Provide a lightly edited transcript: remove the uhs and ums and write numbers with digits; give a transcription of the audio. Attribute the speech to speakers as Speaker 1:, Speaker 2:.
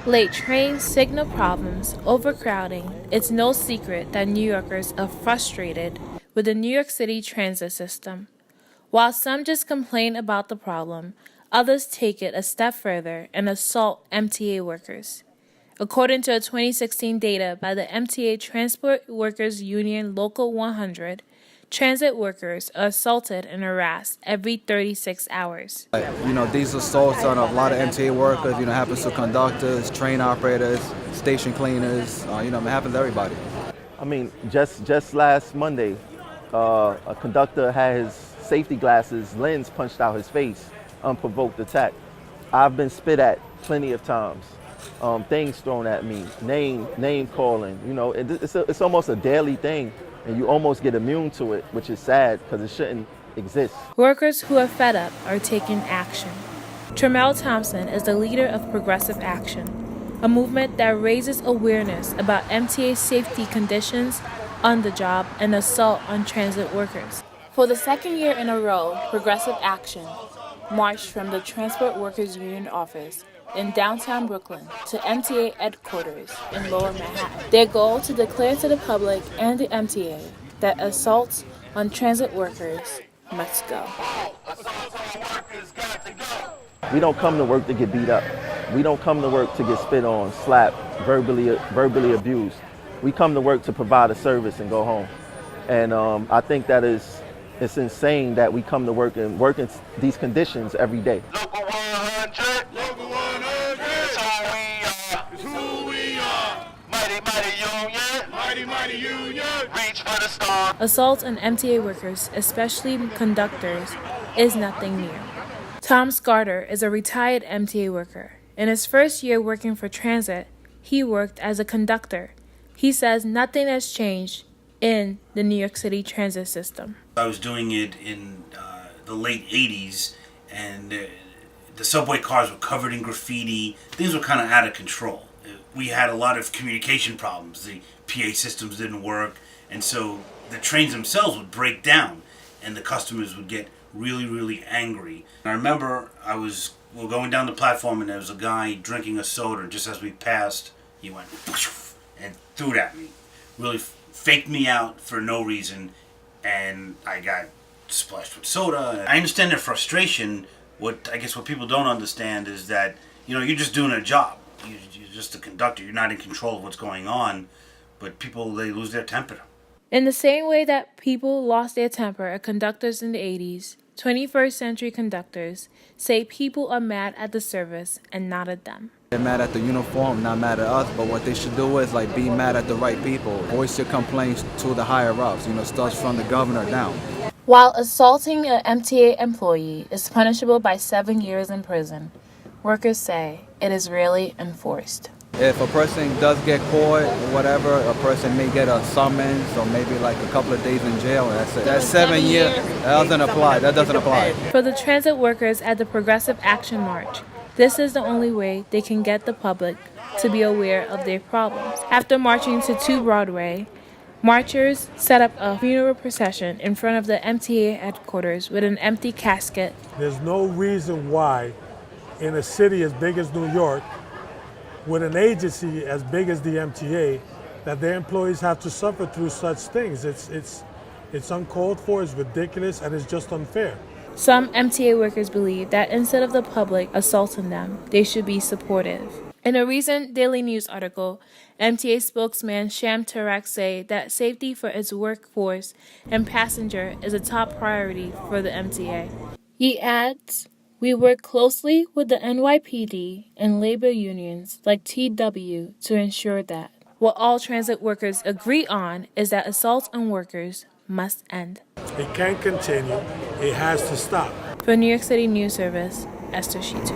Speaker 1: Late trains, signal problems, overcrowding. It's no secret that New Yorkers are frustrated with the New York City transit system. While some just complain about the problem, others take it a step further and assault MTA workers. According to a 2016 data by the MTA Transport Workers Union Local 100, transit workers are assaulted and harassed every 36 hours.
Speaker 2: These assaults on a lot of MTA workers, happens to conductors, train operators, station cleaners, it happens to everybody.
Speaker 3: I mean, just last Monday, a conductor had his safety glasses lens punched out his face, unprovoked attack. I've been spit at plenty of times. Things thrown at me, name calling. It's almost a daily thing, and you almost get immune to it, which is sad because it shouldn't exist.
Speaker 1: Workers who are fed up are taking action. Tremel Thompson is the leader of Progressive Action, a movement that raises awareness about MTA safety conditions on the job and assault on transit workers. For the second year in a row, Progressive Action marched from the Transport Workers Union office in downtown Brooklyn to MTA headquarters in Lower Manhattan. Their goal to declare to the public and the MTA that assaults on transit workers must go.
Speaker 3: We don't come to work to get beat up. We don't come to work to get spit on, slapped, verbally abused. We come to work to provide a service and go home. And I think that it's insane that we come to work and work in these conditions every day.
Speaker 4: Local 100. Local 100. It's who we are. Mighty, mighty union. Reach for the star.
Speaker 1: Assault on MTA workers, especially conductors, is nothing new. Tom Scarter is a retired MTA worker. In his first year working for transit, he worked as a conductor. He says nothing has changed in the New York City transit system.
Speaker 5: I was doing it in the late 80s, and the subway cars were covered in graffiti. Things were kind of out of control. We had a lot of communication problems. The PA systems didn't work, and so the trains themselves would break down, and the customers would get really, really angry. And I remember we were going down the platform, and there was a guy drinking a soda, and just as we passed, he went and threw it at me. Really faked me out for no reason, and I got splashed with soda. I understand their frustration. What people don't understand is that, you're just doing a job. You're just a conductor. You're not in control of what's going on, but people, they lose their temper.
Speaker 1: In the same way that people lost their temper at conductors in the 80s, 21st century conductors say people are mad at the service and not at them.
Speaker 2: They're mad at the uniform, not mad at us, but what they should do is be mad at the right people. Voice your complaints to the higher ups, starts from the governor down.
Speaker 1: While assaulting an MTA employee is punishable by 7 years in prison, workers say it is rarely enforced.
Speaker 2: If a person does get caught or whatever, a person may get a summons or maybe a couple of days in jail. That's 7 years. That doesn't apply.
Speaker 1: For the transit workers at the Progressive Action March, this is the only way they can get the public to be aware of their problems. After marching to 2 Broadway, marchers set up a funeral procession in front of the MTA headquarters with an empty casket.
Speaker 6: There's no reason why in a city as big as New York, with an agency as big as the MTA, that their employees have to suffer through such things. It's uncalled for, it's ridiculous, and it's just unfair.
Speaker 1: Some MTA workers believe that instead of the public assaulting them, they should be supportive. In a recent Daily News article, MTA spokesman Sham Tarak said that safety for its workforce and passenger is a top priority for the MTA. He adds, "We work closely with the NYPD and labor unions like TW to ensure that. What all transit workers agree on is that assaults on workers must end."
Speaker 6: It can't continue. It has to stop.
Speaker 1: For New York City News Service, Esther Shitu.